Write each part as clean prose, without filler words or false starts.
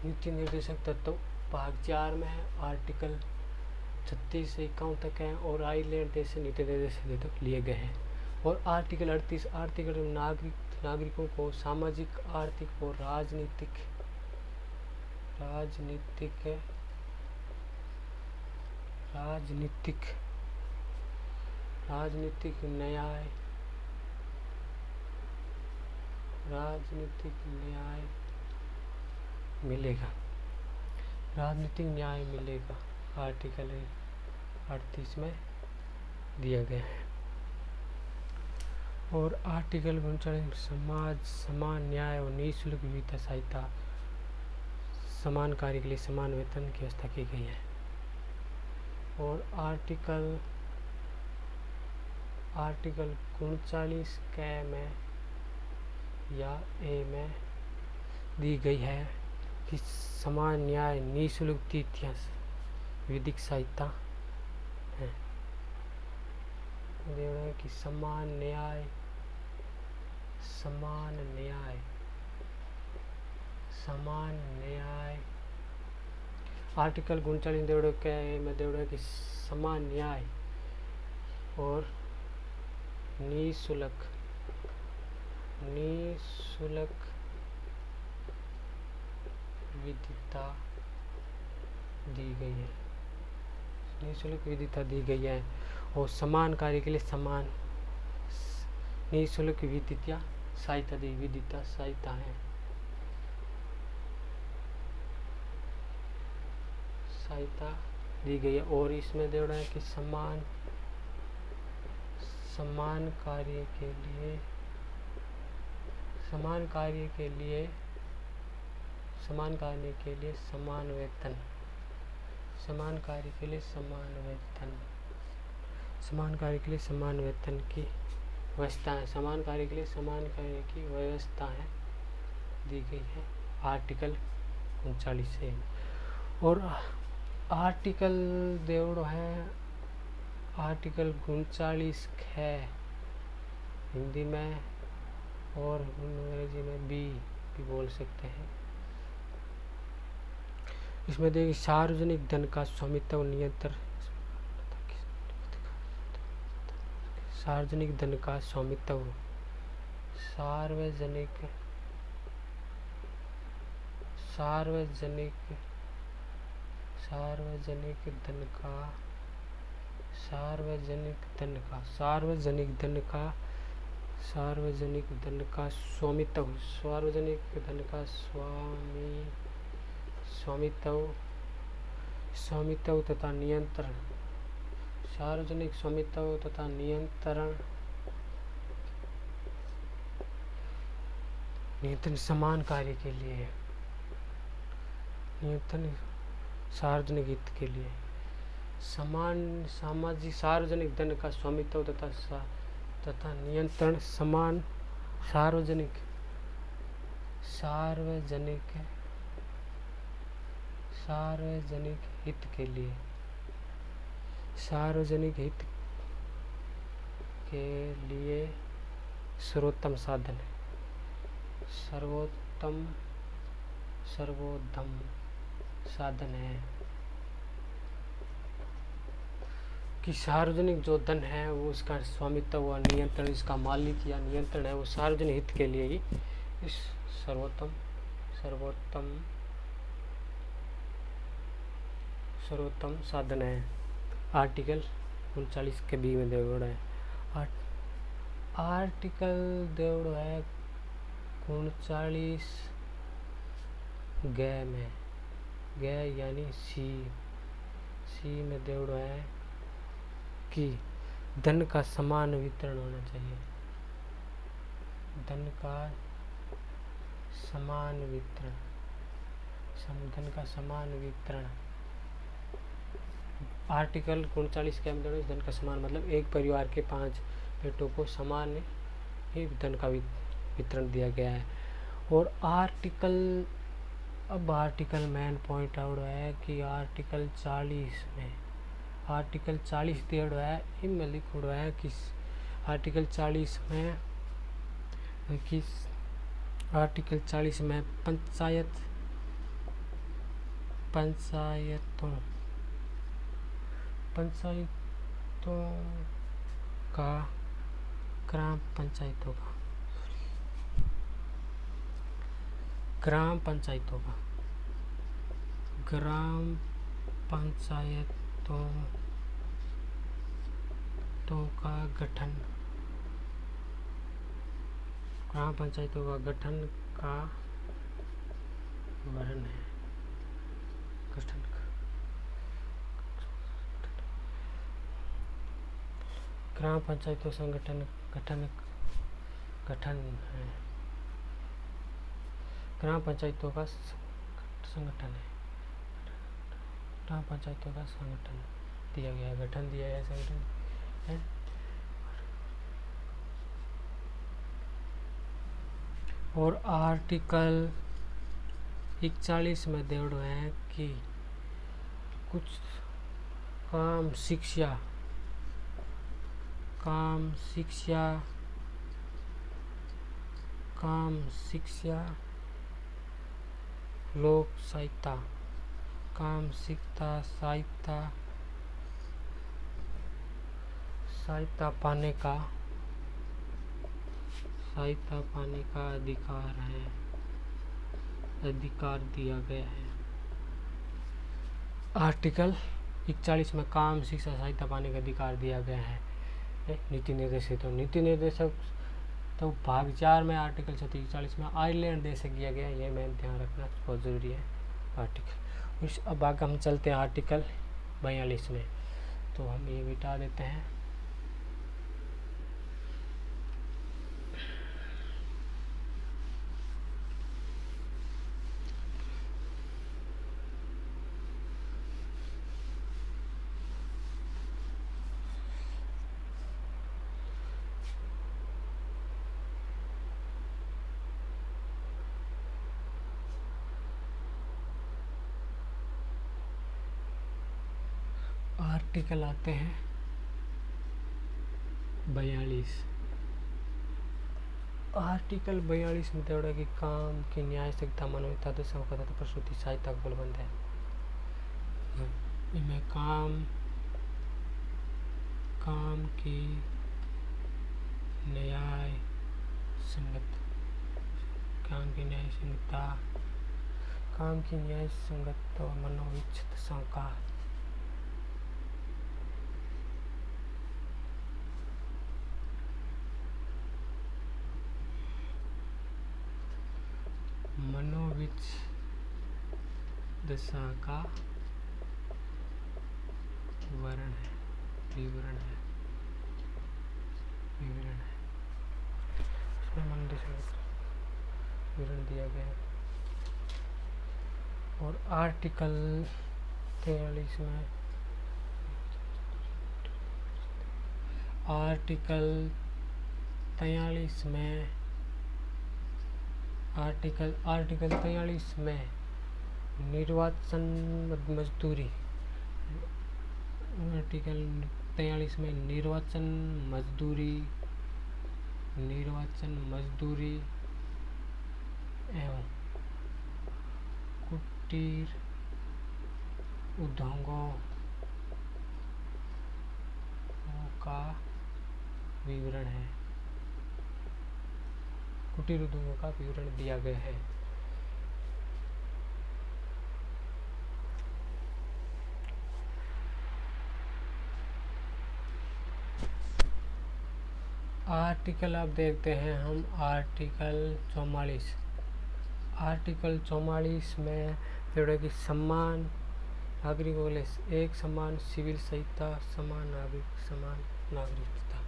नीति निर्देशक तत्व भाग 4 में है। आर्टिकल 36 से 51 तक है और आयरलैंड देश से नीति निर्देशक तत्व लिए गए हैं। और आर्टिकल 38 आर्थिक नागरिकों को सामाजिक, आर्थिक और राजनीतिक न्याय मिलेगा। आर्टिकल 38 में दिया गया है। और आर्टिकल 39 समाज समान न्याय और निःशुल्क वित्तीय सहायता, समान कार्य के लिए समान वेतन की व्यवस्था की गई है। और आर्टिकल 39 क में या ए में दी गई है कि समान न्याय निःशुल्क वित्तीय विधिक सहायता है। कि समान न्याय आर्टिकल 39 देवड़ो के में देवड़ो कि समान न्याय और निःशुल्क विधिता दी गई है। और समान कार्य के लिए समान निःशुल्क वित्तीय सहायता है। सहायता दी गई है। और इसमें दे रहा है कि समान कार्य के लिए समान वेतन की व्यवस्थाएं दी गई है आर्टिकल 39 से। और आर्टिकल देवड़ो है आर्टिकल 39 है हिंदी में और अंग्रेजी में भी बोल सकते हैं। इसमें देखिए सार्वजनिक धन का स्वामित्व नियंत्रण, सार्वजनिक धन का स्वामित्व सार्वजनिक धन का स्वामित्व तथा नियंत्रण, सार्वजनिक स्वामित्व तथा नियंत्रण समान कार्य के लिए, सार्वजनिक हित के लिए सार्वजनिक धन का स्वामित्व तथा नियंत्रण समान सार्वजनिक हित के लिए, सार्वजनिक हित के लिए सर्वोत्तम साधन है। कि सार्वजनिक जो धन है वो उसका स्वामित्व व नियंत्रण, इसका मालिक या नियंत्रण है वो सार्वजनिक हित के लिए ही इस सर्वोत्तम साधन है। आर्टिकल 39 के बी में देवड़ा है। आर्टिकल देवड़ो है 39 ग में, ग यानी सी में देवड़ो है कि धन का समान वितरण होना चाहिए। धन का समान वितरण आर्टिकल 39 के अंदर धन का समान मतलब एक परिवार के 5 बेटों को समान ही धन का वितरण दिया गया है। और आर्टिकल मेन पॉइंट आउट है कि आर्टिकल 40 में आर्टिकल 40 दिया है, इनमें लिखा हुआ है कि आर्टिकल 40 में पंचायत पंचायतों का ग्राम पंचायतों का ग्राम पंचायतों का गठन ग्राम पंचायतों का गठन का वर्णन है। ग्राम पंचायतों संगठन गठन है। ग्राम पंचायतों का संगठन है। ग्राम पंचायतों का संगठन दिया गया, गठन दिया गया, संगठन है। और आर्टिकल 41 में देवड़ो है कि कुछ काम शिक्षा लोक सहायता सहायता पाने का अधिकार दिया गया है। आर्टिकल 41 में काम शिक्षा सहायता पाने का अधिकार दिया गया है। नीति निर्देशक तो भाग 4 में आर्टिकल 41 में आयरलैंड देश से किया गया। ये मैं ध्यान रखना बहुत ज़रूरी है। आर्टिकल इस अब आगे हम चलते हैं आर्टिकल 42 में, तो हम ये मिटा देते हैं। आर्टिकल आते हैं 42। आर्टिकल 42 में दौड़ा कि काम की न्याय संहिता मानवता तो प्रसूति सहायता का प्रबंध है। इनमें काम की न्याय संगत और मनोविच्छित संका दशा का विवरण है। इसमें विवरण दिया गया है। और आर्टिकल 43 में आर्टिकल 43 में निर्वाचन मजदूरी आर्टिकल 43 में निर्वाचन मजदूरी एवं कुटीर उद्योगों का विवरण है। कुटीर उद्योगों का विवरण दिया गया है। आर्टिकल अब देखते हैं हम आर्टिकल 44। आर्टिकल 44 में जोड़ा कि समान नागरिकों के लिए एक समान सिविल संहिता, समान नागरिकता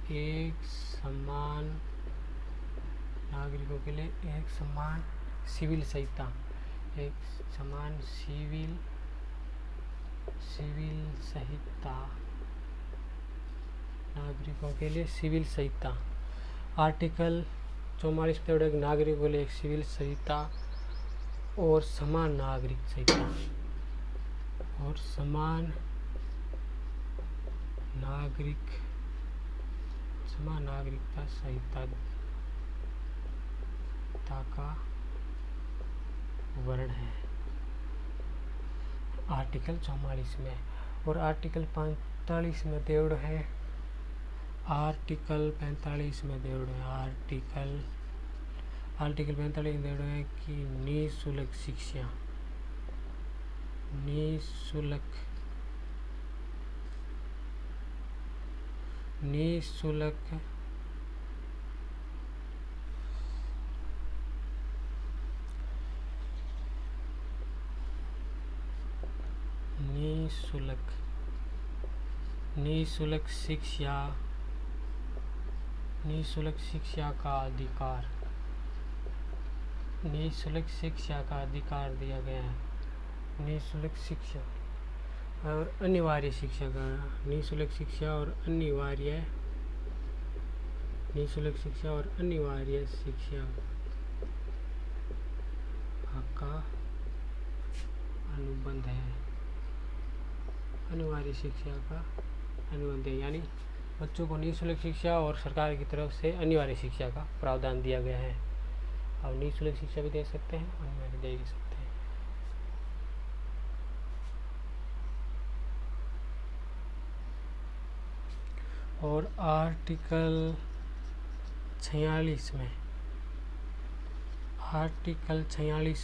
कि नागरिकों के लिए एक समान सिविल संहिता, नागरिकों के लिए सिविल संहिता। आर्टिकल 44 में देवड़ो है नागरिकों के लिए एक सिविल संहिता और समान नागरिक संहिता और समान नागरिकता संहिता का वर्ण है आर्टिकल 44 में। और आर्टिकल 45 में देवड़ो है आर्टिकल 45 में देवड़ो है आर्टिकल 45 में देवड़ो है कि निःशुल्क शिक्षा निःशुल्क शिक्षा का अधिकार दिया गया है। निःशुल्क शिक्षा और अनिवार्य शिक्षा का निःशुल्क शिक्षा और अनिवार्य शिक्षा का अनुबंध है। अनिवार्य शिक्षा का अनुबंध है यानी बच्चों को निःशुल्क शिक्षा और सरकार की तरफ से अनिवार्य शिक्षा का प्रावधान दिया गया है। अब निःशुल्क शिक्षा भी दे सकते हैं, अनिवार्य दे भी सकते हैं। और आर्टिकल 46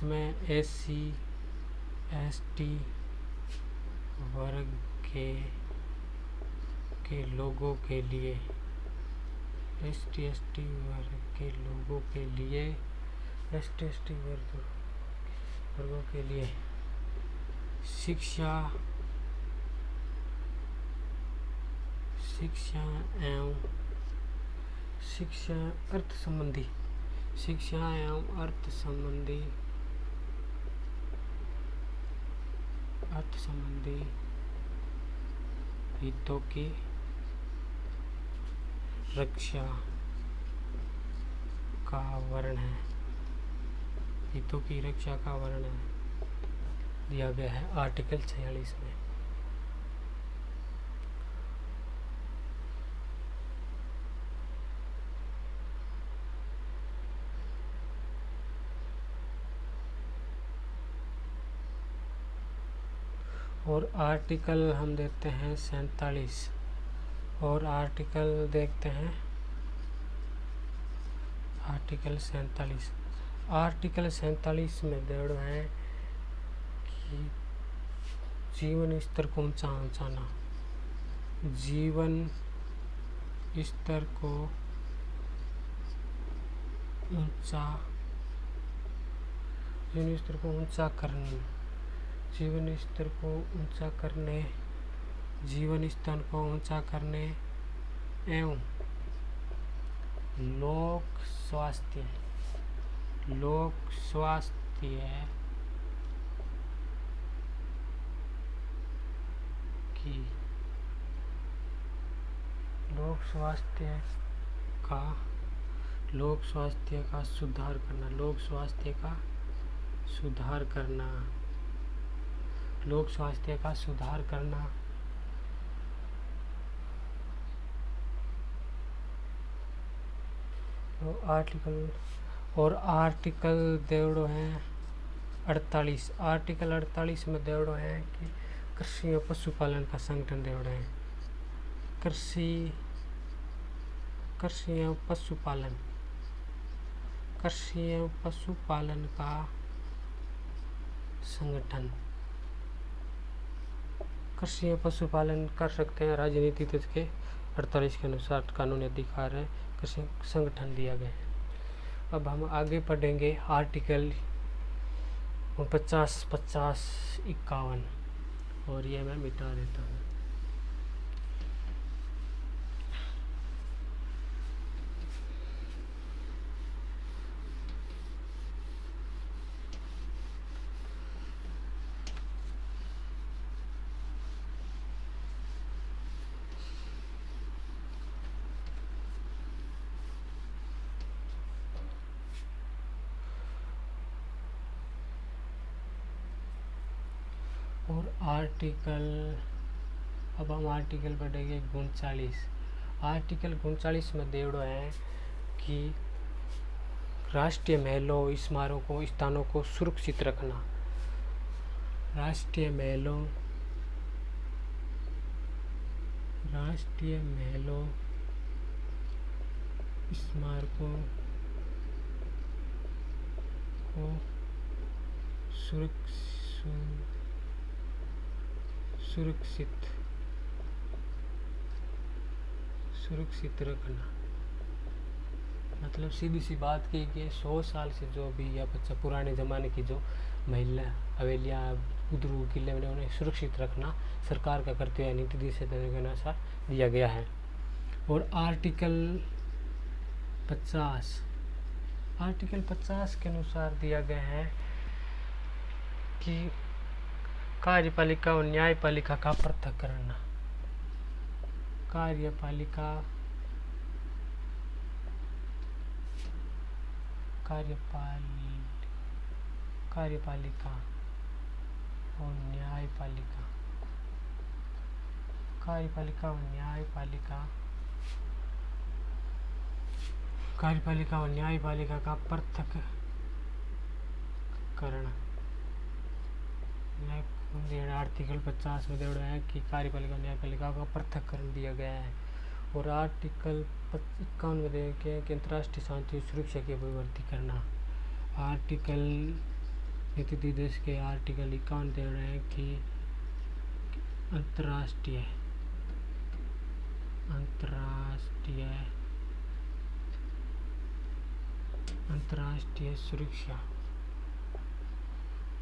में SC ST वर्ग के लोगों के लिए ST वर्गों के लिए शिक्षा एवं अर्थ संबंधी हितों की रक्षा का वर्ण है दिया गया है आर्टिकल 46 में। और आर्टिकल हम देखते हैं 47 और आर्टिकल देखते हैं आर्टिकल 47 में देवड़ो है कि जीवन स्तर को ऊंचाना जीवन स्तर को ऊंचा करने एवं लोक स्वास्थ्य का सुधार करना आर्टिकल देवड़ो है 48 आर्टिकल 48 में देवड़ो है कि कृषि और पशुपालन का संगठन देवड़ो है कृषि एवं पशुपालन का संगठन कृषि एवं पशुपालन कर सकते हैं राजनीति तथ्य के 48 के अनुसार कानूनी अधिकार है कृषि संगठन दिया गया है। अब हम आगे पढ़ेंगे आर्टिकल 50, 51 और ये मैं मिटा देता हूँ। और अब हम आर्टिकल पढ़ेंगे 39। आर्टिकल 39 में देवड़ो है कि राष्ट्रीय महलों स्मारकों स्थानों को सुरक्षित रखना। राष्ट्रीय महलों स्मारकों को सुरक्षित रखना। मतलब सीधी सी बात की कि 100 साल से जो भी या पुराने ज़माने की जो महिला हवेलियाँ बुजुर्ग किले बने उन्हें सुरक्षित रखना सरकार का कर्तव्य नीति दिशा के अनुसार दिया गया है। और आर्टिकल 50 के अनुसार दिया गया है कि कार्यपालिका और न्यायपालिका का पृथक करना। कार्यपालिका और न्यायपालिका का पृथक करण। आर्टिकल 50 में देवड़ा है कि कार्यपालिका और न्यायपालिका का पृथक्करण दिया गया है। और आर्टिकल 51 में दिया गया है कि अंतर्राष्ट्रीय शांति और सुरक्षा की अभिवृद्धि करना। आर्टिकल नीति देश के आर्टिकल 51 दे रहे हैं कि अंतर्राष्ट्रीय सुरक्षा,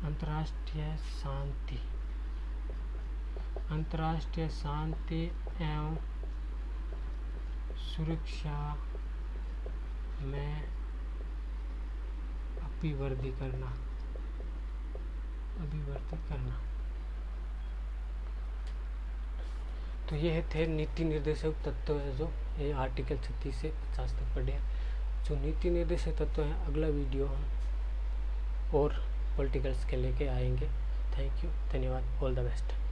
अंतर्राष्ट्रीय शांति एवं सुरक्षा में अभिवृद्धि करना। तो ये थे नीति निर्देशक तत्व है जो ये आर्टिकल 36 से 50 तक पढ़े। जो नीति निर्देशक तत्व हैं अगला वीडियो हम और पॉलिटिकल्स के लेके आएंगे। थैंक यू, धन्यवाद, ऑल द बेस्ट।